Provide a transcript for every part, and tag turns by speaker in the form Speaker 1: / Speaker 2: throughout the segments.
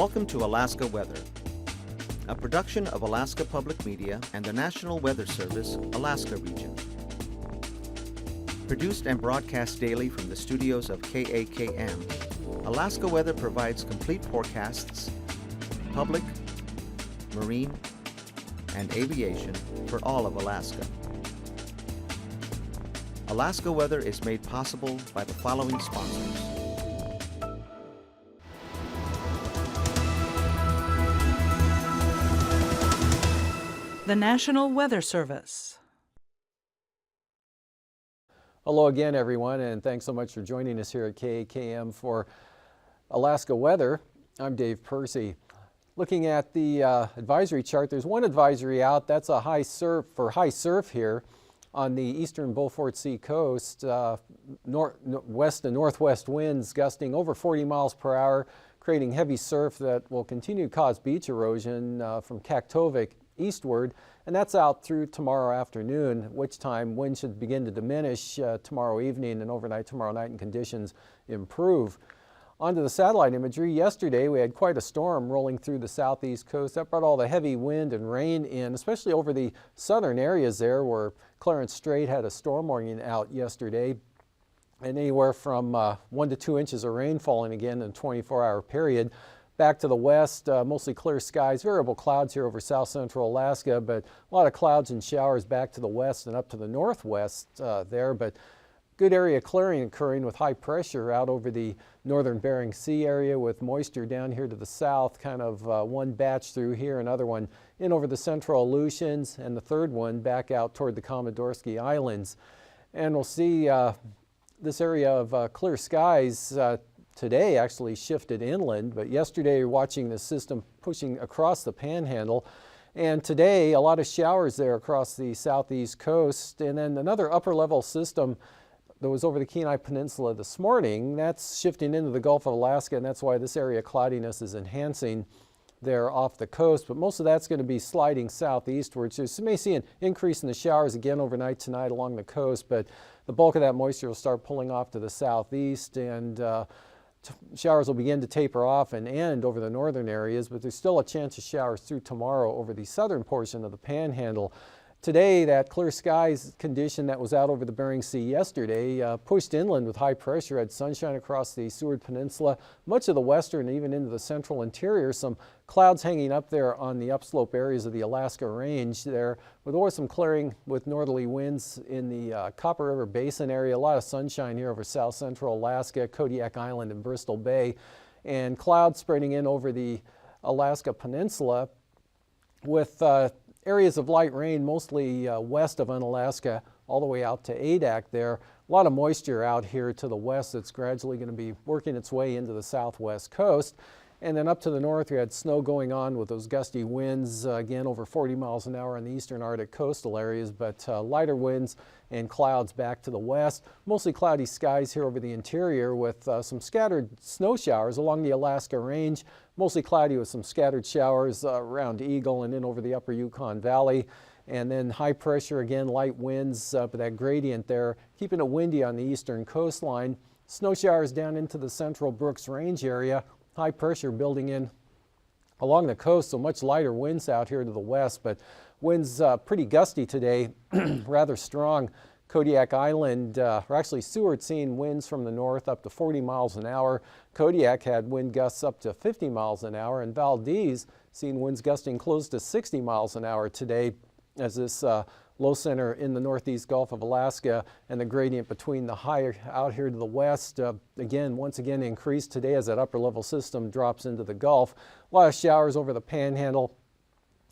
Speaker 1: Welcome to Alaska Weather, a production of Alaska Public Media and the National Weather Service, Alaska Region. Produced and broadcast daily from the studios of KAKM, Alaska Weather provides complete forecasts, public, marine, and aviation for all of Alaska. Alaska Weather is made possible by the following sponsors.
Speaker 2: The National Weather Service.
Speaker 3: Hello again, everyone, and thanks so much for joining us here at KAKM for Alaska Weather. I'm Dave Percy. Looking at the advisory chart, there's one advisory out. That's a high surf here on the eastern Beaufort Sea coast. West and northwest winds gusting over 40 miles per hour, creating heavy surf that will continue to cause beach erosion from Kaktovik eastward, and that's out through tomorrow afternoon, at which time wind should begin to diminish tomorrow evening and overnight tomorrow night, and conditions improve. Onto the satellite imagery. Yesterday we had quite a storm rolling through the southeast coast. That brought all the heavy wind and rain in, especially over the southern areas there where Clarence Strait had a storm warning out yesterday, and anywhere from 1 to 2 inches of rain falling again in a 24-hour period. Back to the west, mostly clear skies, variable clouds here over south central Alaska, but a lot of clouds and showers back to the west and up to the northwest there, but good area clearing occurring with high pressure out over the northern Bering Sea area with moisture down here to the south, kind of one batch through here, another one in over the central Aleutians, and the third one back out toward the Komodorsky Islands. And we'll see this area of clear skies today actually shifted inland, but yesterday you're watching the system pushing across the panhandle, and today a lot of showers there across the southeast coast, and then another upper level system that was over the Kenai Peninsula this morning, that's shifting into the Gulf of Alaska, and that's why this area cloudiness is enhancing there off the coast, but most of that's going to be sliding southeastward, so you may see an increase in the showers again overnight tonight along the coast, but the bulk of that moisture will start pulling off to the southeast, and showers will begin to taper off and end over the northern areas, but there's still a chance of showers through tomorrow over the southern portion of the panhandle. Today, that clear skies condition that was out over the Bering Sea yesterday pushed inland with high pressure, had sunshine across the Seward Peninsula, much of the western, even into the central interior. Some clouds hanging up there on the upslope areas of the Alaska Range there, with always some clearing with northerly winds in the Copper River Basin area. A lot of sunshine here over south central Alaska, Kodiak Island and Bristol Bay, and clouds spreading in over the Alaska Peninsula with areas of light rain, mostly west of Unalaska, all the way out to Adak there. A lot of moisture out here to the west that's gradually going to be working its way into the southwest coast. And then up to the north, we had snow going on with those gusty winds, again over 40 miles an hour in the eastern Arctic coastal areas, but lighter winds and clouds back to the west. Mostly cloudy skies here over the interior with some scattered snow showers along the Alaska Range. Mostly cloudy with some scattered showers around Eagle and in over the upper Yukon Valley. And then high pressure again, light winds, but that gradient there, keeping it windy on the eastern coastline. Snow showers down into the central Brooks Range area. High pressure building in along the coast, so much lighter winds out here to the west, but winds pretty gusty today, rather strong. Kodiak Island, or actually Seward, seeing winds from the north up to 40 miles an hour. Kodiak had wind gusts up to 50 miles an hour, and Valdez seeing winds gusting close to 60 miles an hour today as this low center in the northeast Gulf of Alaska and the gradient between the high out here to the west once again increased today as that upper level system drops into the Gulf. A lot of showers over the panhandle,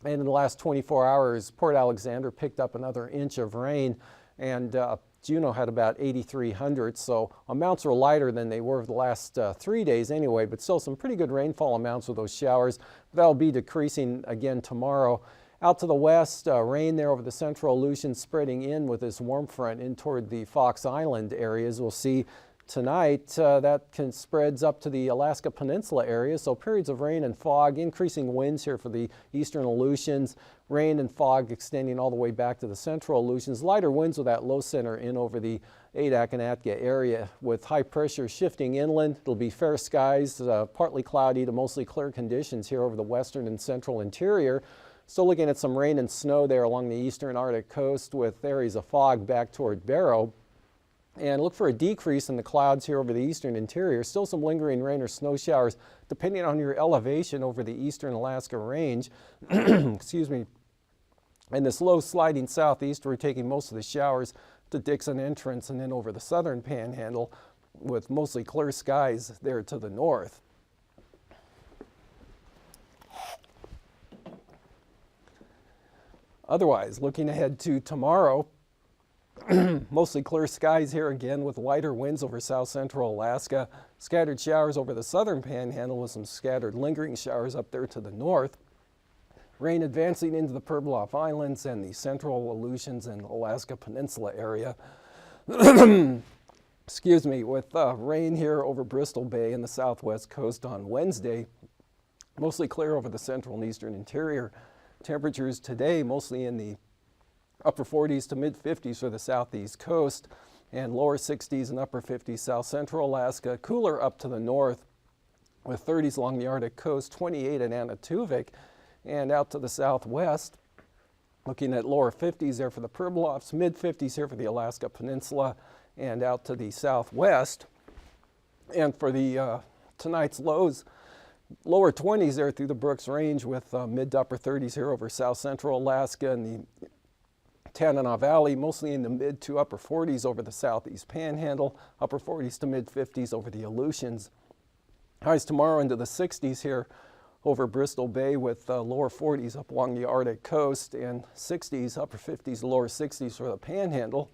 Speaker 3: and in the last 24 hours Port Alexander picked up another inch of rain, and Juneau had about 8,300, so amounts were lighter than they were the last 3 days anyway, but still some pretty good rainfall amounts with those showers. That'll be decreasing again tomorrow. Out to the west, rain there over the central Aleutians spreading in with this warm front in toward the Fox Island areas. We'll see Tonight, that spreads up to the Alaska Peninsula area, so periods of rain and fog, increasing winds here for the eastern Aleutians, rain and fog extending all the way back to the central Aleutians, lighter winds with that low center in over the Adak and Atka area. With high pressure shifting inland, it'll be fair skies, partly cloudy to mostly clear conditions here over the western and central interior. Still looking at some rain and snow there along the eastern Arctic coast with areas of fog back toward Barrow. And look for a decrease in the clouds here over the eastern interior. Still some lingering rain or snow showers depending on your elevation over the eastern Alaska range. Excuse me. And this low sliding southeast, we're taking most of the showers to Dixon Entrance and then over the southern panhandle with mostly clear skies there to the north. Otherwise, looking ahead to tomorrow, mostly clear skies here again with lighter winds over south central Alaska. Scattered showers over the southern panhandle with some scattered lingering showers up there to the north. Rain advancing into the Pribilof Islands and the central Aleutians and Alaska Peninsula area. Excuse me, with rain here over Bristol Bay and the southwest coast on Wednesday. Mostly clear over the central and eastern interior. Temperatures today mostly in the upper 40s to mid 50s for the southeast coast and lower 60s and upper 50s south central Alaska. Cooler up to the north with 30s along the Arctic coast, 28 in Anaktuvik, and out to the southwest. Looking at lower 50s there for the Pribilofs, mid 50s here for the Alaska Peninsula, and out to the southwest. And for the tonight's lows, lower 20s there through the Brooks Range with mid to upper 30s here over south central Alaska and the Tanana Valley, mostly in the mid to upper 40s over the southeast panhandle, upper 40s to mid 50s over the Aleutians. Highs tomorrow into the 60s here over Bristol Bay with lower 40s up along the Arctic coast and 60s, upper 50s, lower 60s for the panhandle.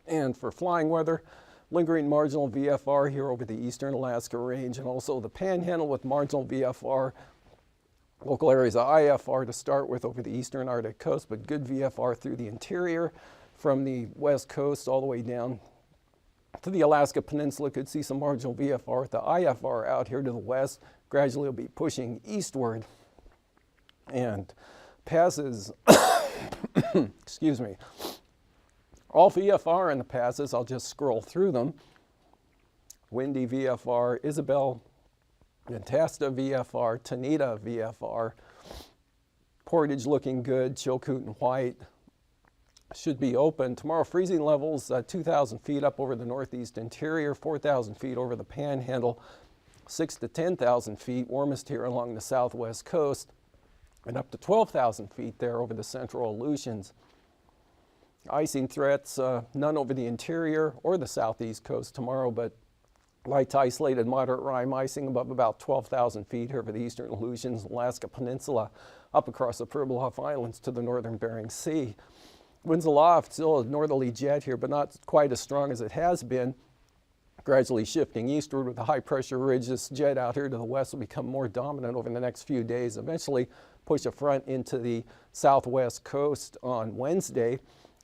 Speaker 3: And for flying weather, lingering marginal VFR here over the eastern Alaska range and also the panhandle with marginal VFR. Local areas of IFR to start with over the eastern Arctic coast, but good VFR through the interior from the west coast all the way down to the Alaska Peninsula. Could see some marginal VFR with the IFR out here to the west. Gradually will be pushing eastward and passes, excuse me, all VFR in the passes. I'll just scroll through them. Windy VFR, Isabel, Antasta VFR, Tanita VFR, Portage looking good, Chilkoot and White should be open. Tomorrow freezing levels 2,000 feet up over the northeast interior, 4,000 feet over the panhandle, 6,000 to 10,000 feet, warmest here along the southwest coast, and up to 12,000 feet there over the central Aleutians. Icing threats, none over the interior or the southeast coast tomorrow, but light to isolated moderate rime icing above about 12,000 feet here for the eastern Aleutians, Alaska Peninsula, up across the Pribilof Islands to the northern Bering Sea. Winds aloft, still a northerly jet here, but not quite as strong as it has been. Gradually shifting eastward with a high pressure ridge. This jet out here to the west will become more dominant over the next few days, eventually push a front into the southwest coast on Wednesday.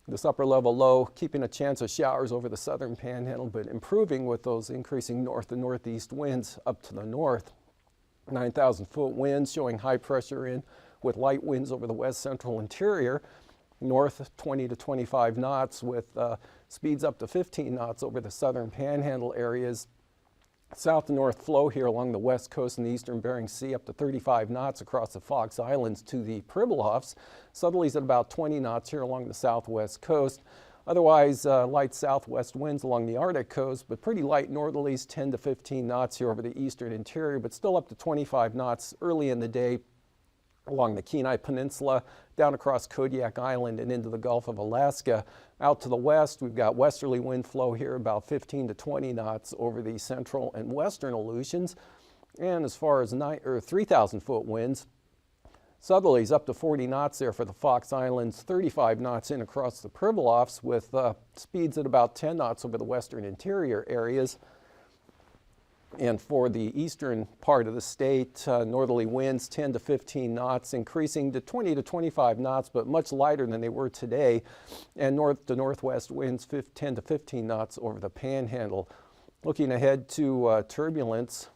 Speaker 3: This upper level low keeping a chance of showers over the southern panhandle, but improving with those increasing north and northeast winds up to the north. 9,000 foot winds showing high pressure in with light winds over the west central interior. North 20 to 25 knots with speeds up to 15 knots over the southern panhandle areas. South to north flow here along the west coast and the eastern Bering Sea up to 35 knots across the Fox Islands to the Pribilofs. Southerlies at about 20 knots here along the southwest coast. Otherwise, light southwest winds along the Arctic coast, but pretty light northerlies 10 to 15 knots here over the eastern interior, but still up to 25 knots early in the day along the Kenai Peninsula, down across Kodiak Island and into the Gulf of Alaska. Out to the west, we've got westerly wind flow here about 15 to 20 knots over the central and western Aleutians. And as far as 3,000 foot winds, southerlies up to 40 knots there for the Fox Islands, 35 knots in across the Pribilofs with speeds at about 10 knots over the western interior areas. And for the eastern part of the state, northerly winds 10 to 15 knots, increasing to 20 to 25 knots, but much lighter than they were today. And north to northwest winds 10 to 15 knots over the panhandle. Looking ahead to turbulence,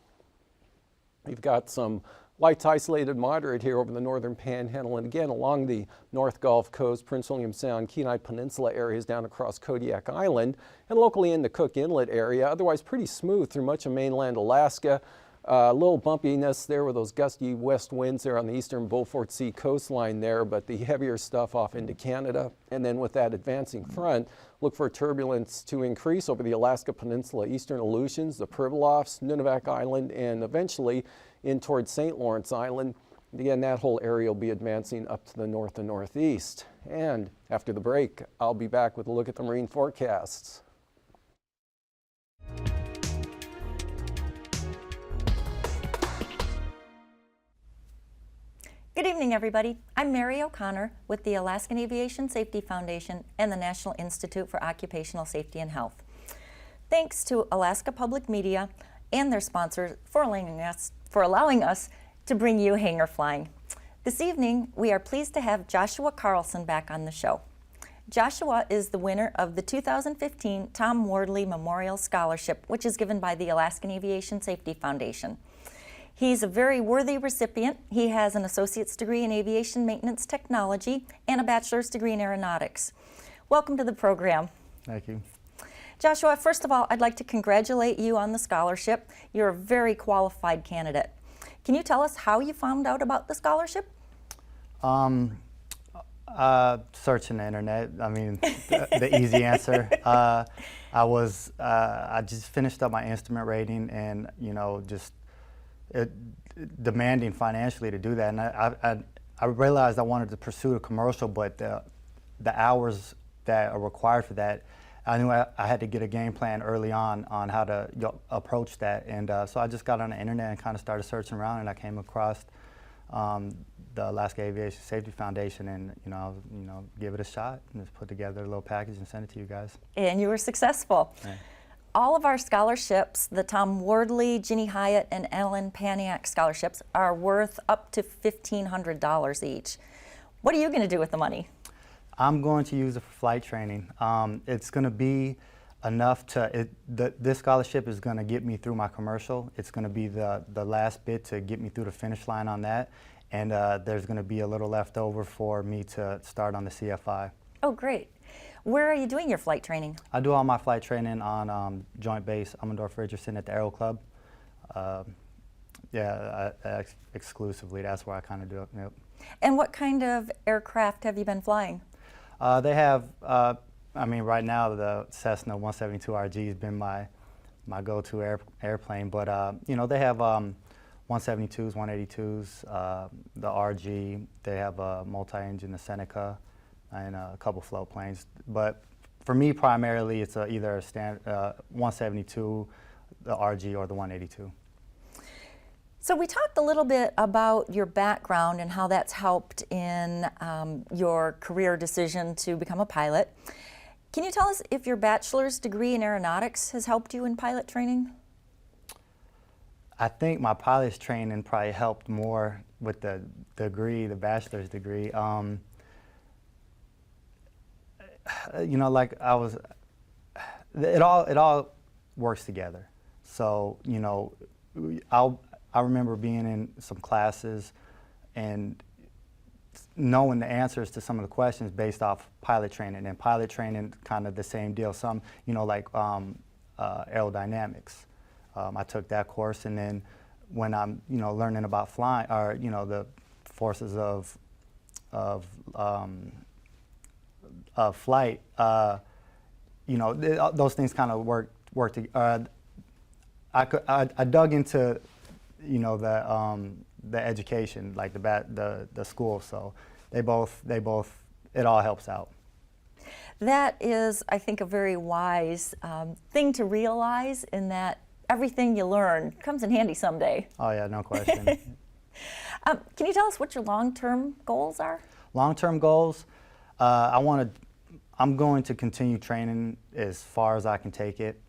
Speaker 3: we've got some light to isolated moderate here over the northern panhandle and again along the North Gulf Coast, Prince William Sound, Kenai Peninsula areas down across Kodiak Island and locally in the Cook Inlet area. Otherwise pretty smooth through much of mainland Alaska. A little bumpiness there with those gusty west winds there on the eastern Beaufort Sea coastline there, but the heavier stuff off into Canada. And then with that advancing front, look for turbulence to increase over the Alaska Peninsula, eastern Aleutians, the Pribilofs, Nunivak Island, and eventually in towards St. Lawrence Island. Again, that whole area will be advancing up to the north and northeast. And after the break, I'll be back with a look at the marine forecasts.
Speaker 4: Good evening, everybody. I'm Mary O'Connor with the Alaskan Aviation Safety Foundation and the National Institute for Occupational Safety and Health. Thanks to Alaska Public Media and their sponsors for allowing us to bring you Hangar Flying. This evening, we are pleased to have Joshua Carlson back on the show. Joshua is the winner of the 2015 Tom Wardley Memorial Scholarship, which is given by the Alaskan Aviation Safety Foundation. He's a very worthy recipient. He has an associate's degree in aviation maintenance technology and a bachelor's degree in aeronautics. Welcome to the program.
Speaker 5: Thank you.
Speaker 4: Joshua, first of all, I'd like to congratulate you on the scholarship. You're a very qualified candidate. Can you tell us how you found out about the scholarship?
Speaker 5: Searching the internet. I mean, the easy answer. I just finished up my instrument rating and, you know, just demanding financially to do that, and I realized I wanted to pursue a commercial, but the hours that are required for that, I knew I had to get a game plan early on how to approach that, and so I just got on the internet and kind of started searching around, and I came across the Alaska Aviation Safety Foundation, and give it a shot and just put together a little package and send it to you guys.
Speaker 4: And you were successful.
Speaker 5: Yeah.
Speaker 4: All of our scholarships, the Tom Wardley, Ginny Hyatt, and Ellen Paniak scholarships, are worth up to $1,500 each. What are you going to do with the money?
Speaker 5: I'm going to use it for flight training. It's going to be enough to, this scholarship is going to get me through my commercial. It's going to be the last bit to get me through the finish line on that. And there's going to be a little left over for me to start on the CFI.
Speaker 4: Oh, great. Where are you doing your flight training?
Speaker 5: I do all my flight training on Joint Base Ammendorf-Richardson at the Aero Club. Exclusively, that's where I kind of do it. Yep.
Speaker 4: And what kind of aircraft have you been flying?
Speaker 5: They have, right now the Cessna 172RG has been my go-to airplane, but they have 172s, 182s, the RG. They have a multi-engine, the Seneca, and a couple float planes. But for me, primarily, it's either a 172, the RG, or the 182.
Speaker 4: So we talked a little bit about your background and how that's helped in your career decision to become a pilot. Can you tell us if your bachelor's degree in aeronautics has helped you in pilot training?
Speaker 5: I think my pilot's training probably helped more with the degree, the bachelor's degree. It all works together. So, I remember being in some classes and knowing the answers to some of the questions based off pilot training, and pilot training kind of the same deal. Some, aerodynamics. I took that course, and then when I'm, learning about flying, or the forces of flight, those things kind of work together. I dug into, the education, like the school, so they both, it all helps out.
Speaker 4: That is, I think, a very wise thing to realize, in that everything you learn comes in handy someday.
Speaker 5: Oh yeah, no question.
Speaker 4: Can you tell us what your long-term goals are?
Speaker 5: Long-term goals, I'm going to continue training as far as I can take it.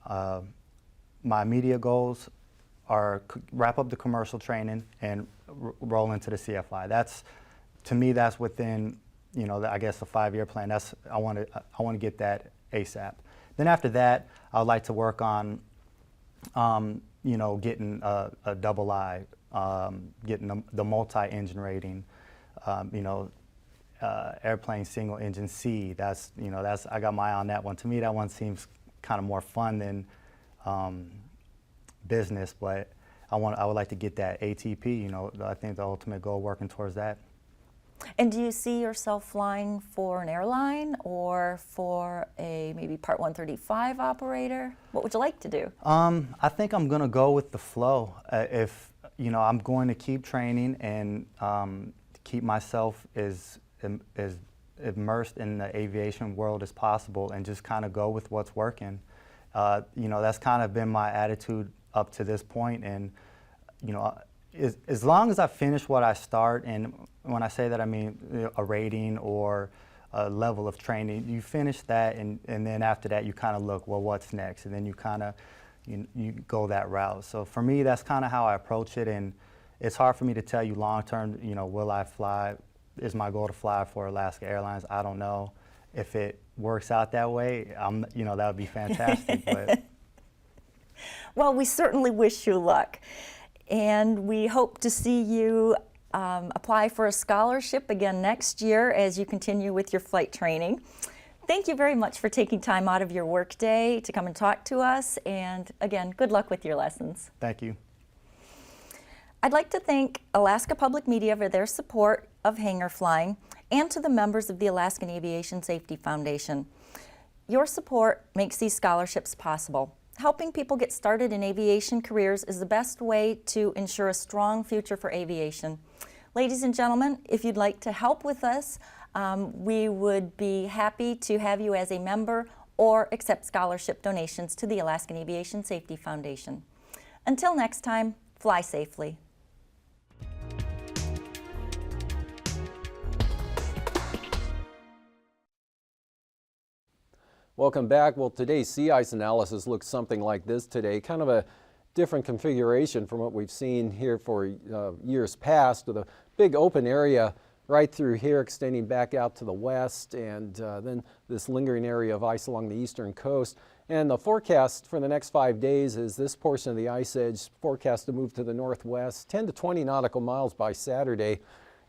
Speaker 5: My immediate goals are wrap up the commercial training and roll into the CFI. To me, that's within, I guess the 5-year plan. I want to get that ASAP. Then after that, I would like to work on you know, getting a double I, getting the multi-engine rating, you know, airplane single engine C. That's, you know, I got my eye on that one. To me, that one seems kind of more fun than business, but I would like to get that ATP. You know, I think the ultimate goal, working towards that.
Speaker 4: And do you see yourself flying for an airline or for a maybe Part 135 operator? What would you like to do?
Speaker 5: I think I'm going to go with the flow. If, you know, I'm going to keep training and keep myself as immersed in the aviation world as possible and just kind of go with what's working. You know, that's kind of been my attitude up to this point. And, you know, as long as I finish what I start, and when I say that, I mean, you know, a rating or a level of training, you finish that, and then after that you kind of look, well, what's next? And then you kind of, you go that route. So for me, that's kind of how I approach it, and it's hard for me to tell you long term, you know, will I fly? Is my goal to fly for Alaska Airlines? I don't know. If it works out that way, you know, that would be fantastic. But
Speaker 4: Well, we certainly wish you luck. And we hope to see you apply for a scholarship again next year as you continue with your flight training. Thank you very much for taking time out of your workday to come and talk to us. And again, good luck with your lessons.
Speaker 5: thank you.
Speaker 4: I'd like to thank Alaska Public Media for their support of hangar flying and to the members of the Alaskan Aviation Safety Foundation. Your support makes these scholarships possible. Helping people get started in aviation careers is the best way to ensure a strong future for aviation. Ladies and gentlemen, if you'd like to help with us, we would be happy to have you as a member or accept scholarship donations to the Alaskan Aviation Safety Foundation. Until next time, fly safely.
Speaker 3: Welcome back. Well, today's sea ice analysis looks something like this today, kind of a different configuration from what we've seen here for years past, with a big open area right through here extending back out to the west, and then this lingering area of ice along the eastern coast. And the forecast for the next 5 days is this portion of the ice edge forecast to move to the northwest 10 to 20 nautical miles by Saturday,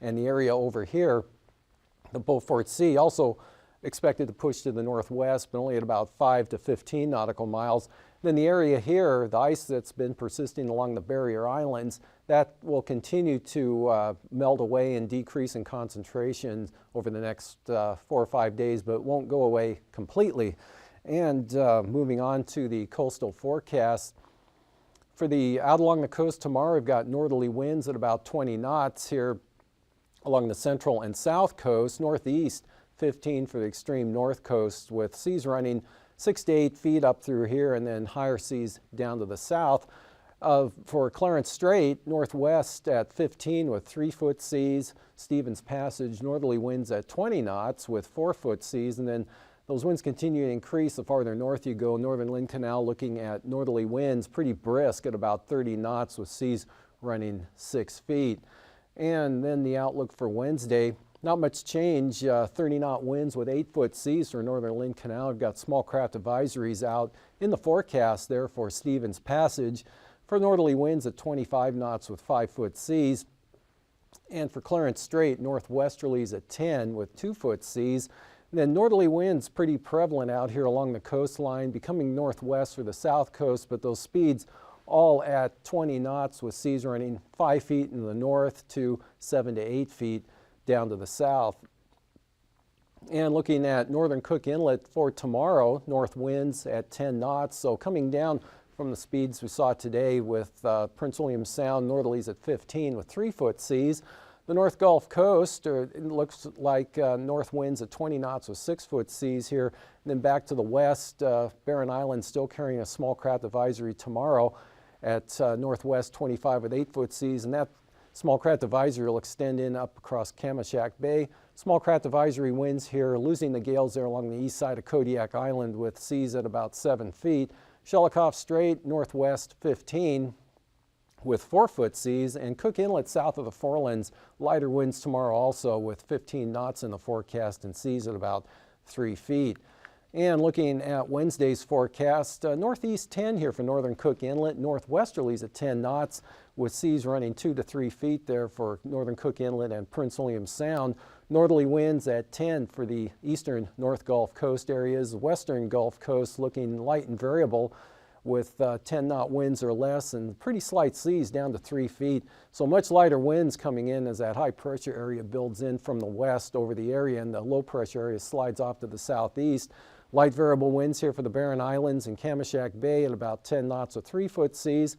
Speaker 3: and the area over here, the Beaufort Sea, also expected to push to the northwest, but only at about 5 to 15 nautical miles. Then the area here, the ice that's been persisting along the barrier islands, that will continue to melt away and decrease in concentration over the next 4 or 5 days, but won't go away completely. And moving on to the coastal forecast, for the out along the coast tomorrow, we've got northerly winds at about 20 knots here along the central and south coast, northeast 15 for the extreme north coast, with seas running 6 to 8 feet up through here, and then higher seas down to the south. For Clarence Strait, northwest at 15 with 3-foot seas. Stevens Passage, northerly winds at 20 knots with 4-foot seas, and then those winds continue to increase the farther north you go. Northern Lynn Canal looking at northerly winds pretty brisk at about 30 knots with seas running 6 feet. And then the outlook for Wednesday, not much change, 30-knot winds with 8-foot seas for Northern Lynn Canal. We've got small craft advisories out in the forecast there for Stevens Passage, for northerly winds at 25 knots with 5-foot seas. And for Clarence Strait, northwesterlies at 10 with 2-foot seas. And then northerly winds pretty prevalent out here along the coastline, becoming northwest for the south coast, but those speeds all at 20 knots with seas running 5 feet in the north to 7 to 8 feet down to the south. And looking at northern Cook Inlet for tomorrow, north winds at 10 knots, so coming down from the speeds we saw today with Prince William Sound, northerlies at 15 with 3-foot seas. The North Gulf Coast, it looks like north winds at 20 knots with 6-foot seas here. And then back to the west, Barren Island still carrying a small craft advisory tomorrow at northwest 25 with 8-foot seas, and that small craft advisory will extend in up across Kamishak Bay. Small craft advisory winds here, losing the gales there along the east side of Kodiak Island with seas at about 7 feet. Shelikof Strait, northwest 15 with 4-foot seas, and Cook Inlet south of the Forelands, lighter winds tomorrow also with 15 knots in the forecast and seas at about 3 feet. And looking at Wednesday's forecast, northeast 10 here for northern Cook Inlet, northwesterlies at 10 knots with seas running 2 to 3 feet there for northern Cook Inlet and Prince William Sound. Northerly winds at 10 for the eastern North Gulf Coast areas. Western Gulf Coast looking light and variable with 10-knot winds or less and pretty slight seas down to 3 feet. So much lighter winds coming in as that high pressure area builds in from the west over the area and the low pressure area slides off to the southeast. Light variable winds here for the Barren Islands and Kamishak Bay at about 10 knots with 3-foot seas.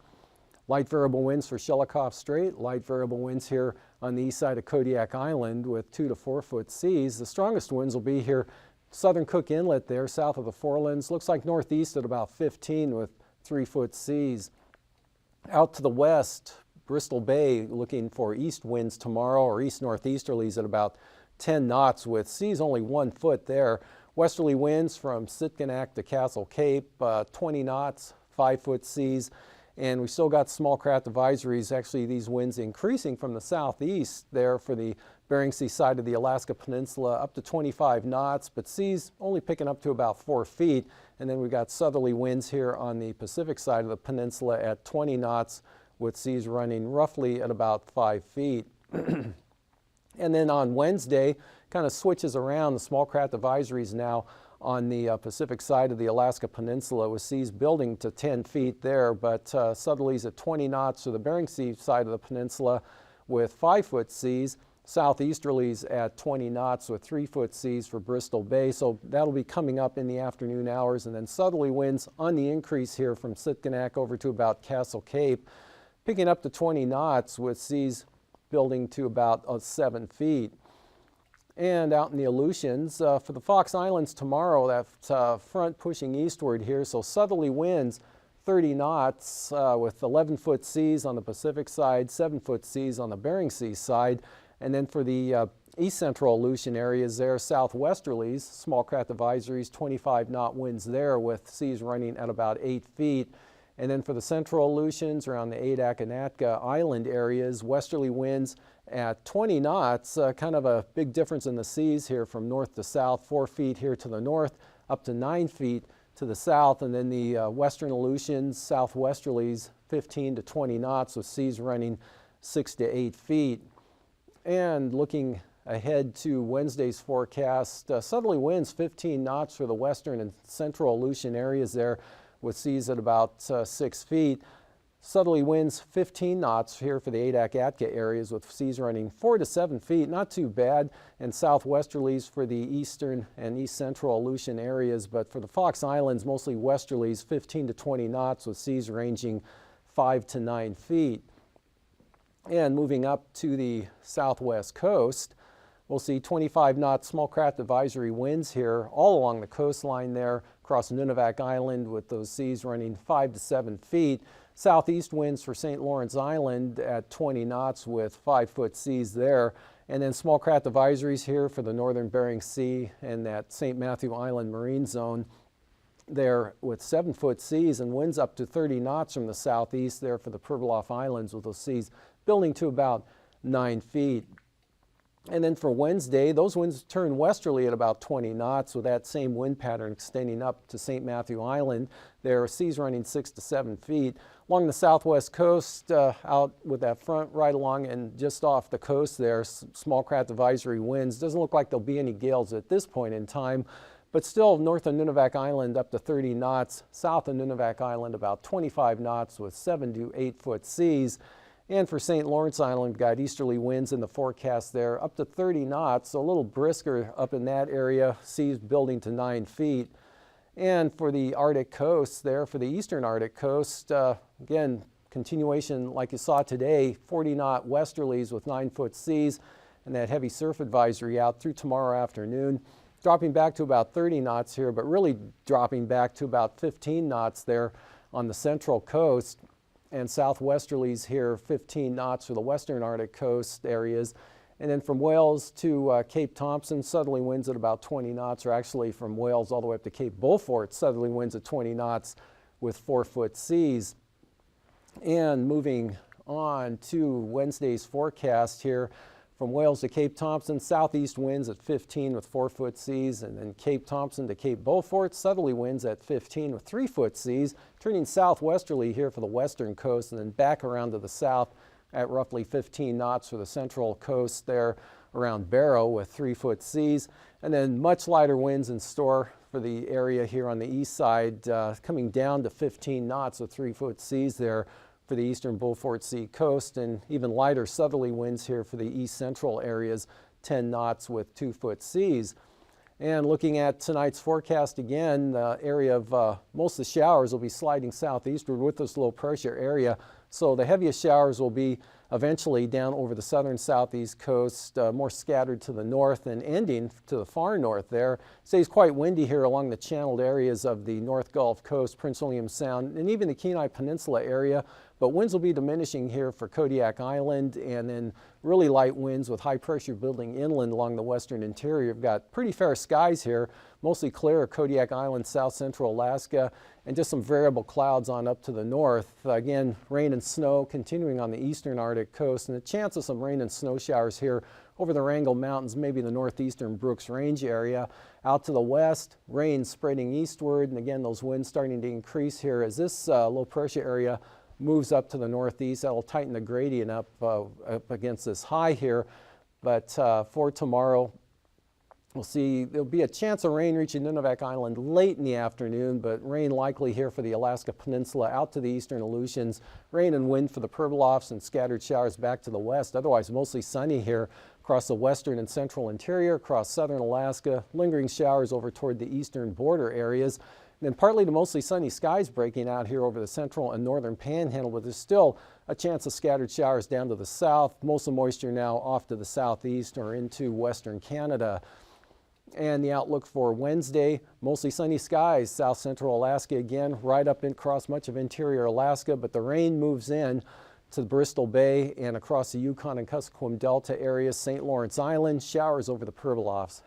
Speaker 3: Light variable winds for Shelikof Strait. Light variable winds here on the east side of Kodiak Island with 2 to 4-foot seas. The strongest winds will be here southern Cook Inlet there south of the Forelands. Looks like northeast at about 15 with 3-foot seas. Out to the west, Bristol Bay looking for east winds tomorrow or east northeasterlies at about 10 knots with seas only 1 foot there. Westerly winds from Sitkinak to Castle Cape, 20 knots, 5-foot seas. And we still got small craft advisories, actually these winds increasing from the southeast there for the Bering Sea side of the Alaska Peninsula up to 25 knots, but seas only picking up to about 4 feet. And then we got southerly winds here on the Pacific side of the peninsula at 20 knots with seas running roughly at about 5 feet. And then on Wednesday, kind of switches around. The small craft advisories now on the Pacific side of the Alaska Peninsula with seas building to 10 feet there, but southerlies at 20 knots to the Bering Sea side of the peninsula with 5-foot seas. Southeasterlies at 20 knots with 3-foot seas for Bristol Bay. So that'll be coming up in the afternoon hours. And then southerly winds on the increase here from Sitkinak over to about Castle Cape, picking up to 20 knots with seas building to about 7 feet. And out in the Aleutians, for the Fox Islands tomorrow, that front pushing eastward here, so southerly winds 30 knots with 11-foot seas on the Pacific side, 7-foot seas on the Bering Sea side. And then for the east central Aleutian areas there, southwesterlies, small craft advisories, 25-knot winds there with seas running at about 8 feet. And then for the central Aleutians around the Adak and Atka Island areas, westerly winds at 20 knots, kind of a big difference in the seas here from north to south, 4 feet here to the north, up to 9 feet to the south. And then the western Aleutians, southwesterlies, 15 to 20 knots with seas running 6 to 8 feet. And looking ahead to Wednesday's forecast, southerly winds 15 knots for the western and central Aleutian areas there with seas at about 6 feet. Southerly winds 15 knots here for the Adak-Atka areas with seas running 4 to 7 feet, not too bad, and southwesterlies for the eastern and east central Aleutian areas, but for the Fox Islands, mostly westerlies 15 to 20 knots with seas ranging 5 to 9 feet. And moving up to the southwest coast, we'll see 25-knot small craft advisory winds here all along the coastline there across Nunivak Island with those seas running 5 to 7 feet. Southeast winds for St. Lawrence Island at 20 knots with 5-foot seas there. And then small craft advisories here for the northern Bering Sea and that St. Matthew Island marine zone there with 7-foot seas and winds up to 30 knots from the southeast there for the Pribilof Islands with those seas building to about 9 feet. And then for Wednesday, those winds turn westerly at about 20 knots with that same wind pattern extending up to St. Matthew Island. There are seas running 6 to 7 feet. Along the southwest coast, out with that front right along and just off the coast there, small craft advisory winds. Doesn't look like there'll be any gales at this point in time, but still north of Nunivak Island up to 30 knots, south of Nunivak Island about 25 knots with 7 to 8-foot seas. And for St. Lawrence Island, we've got easterly winds in the forecast there, up to 30 knots, so a little brisker up in that area, seas building to 9 feet. And for the Arctic coast there, for the eastern Arctic coast, again, continuation like you saw today, 40-knot westerlies with 9-foot seas, and that heavy surf advisory out through tomorrow afternoon. Dropping back to about 30 knots here, but really dropping back to about 15 knots there on the central coast. And southwesterlies here, 15 knots for the western Arctic coast areas. And then from Wales to Cape Thompson, southerly winds at about 20 knots, or actually from Wales all the way up to Cape Beaufort, southerly winds at 20 knots with 4-foot seas. And moving on to Wednesday's forecast here From Wales to Cape Thompson, southeast winds at 15 with 4-foot seas, and then Cape Thompson to Cape Beaufort, southerly winds at 15 with 3-foot seas, turning southwesterly here for the western coast, and then back around to the south at roughly 15 knots for the central coast there around Barrow with 3-foot seas, and then much lighter winds in store for the area here on the east side, coming down to 15 knots with 3-foot seas there for the eastern Beaufort Sea coast, and even lighter southerly winds here for the east central areas, 10 knots with 2-foot seas. And looking at tonight's forecast again, the area of most of the showers will be sliding southeastward with this low pressure area. So the heaviest showers will be eventually down over the southern southeast coast, more scattered to the north and ending to the far north there. Stays quite windy here along the channeled areas of the North Gulf Coast, Prince William Sound, and even the Kenai Peninsula area. But winds will be diminishing here for Kodiak Island, and then really light winds with high pressure building inland along the western interior. You've got pretty fair skies here, mostly clear at Kodiak Island, south central Alaska, and just some variable clouds on up to the north. Again, rain and snow continuing on the eastern Arctic coast, and a chance of some rain and snow showers here over the Wrangell Mountains, maybe the northeastern Brooks Range area. Out to the west, rain spreading eastward, and again, those winds starting to increase here as this low pressure area moves up to the northeast. That'll tighten the gradient up against this high here. But for tomorrow, we'll see there'll be a chance of rain reaching Nunivak Island late in the afternoon, but rain likely here for the Alaska Peninsula out to the eastern Aleutians. Rain and wind for the Pribilofs and scattered showers back to the west. Otherwise, mostly sunny here across the western and central interior, across southern Alaska. Lingering showers over toward the eastern border areas. And then partly to mostly sunny skies breaking out here over the central and northern panhandle, but there's still a chance of scattered showers down to the south. Most of the moisture now off to the southeast or into western Canada. And the outlook for Wednesday, mostly sunny skies, south central Alaska again, right up and across much of interior Alaska, but the rain moves in to Bristol Bay and across the Yukon and Kuskokwim Delta areas, St. Lawrence Island, showers over the Pribilofs.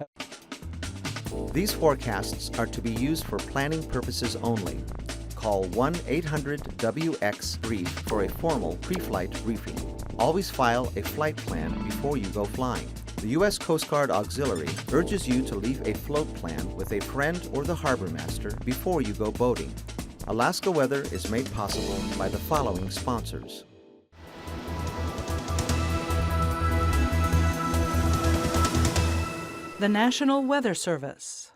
Speaker 1: These forecasts are to be used for planning purposes only. Call 1-800-WX-BRIEF for a formal pre-flight briefing. Always file a flight plan before you go flying. The U.S. Coast Guard Auxiliary urges you to leave a float plan with a friend or the harbor master before you go boating. Alaska Weather is made possible by the following sponsors.
Speaker 2: The National Weather Service.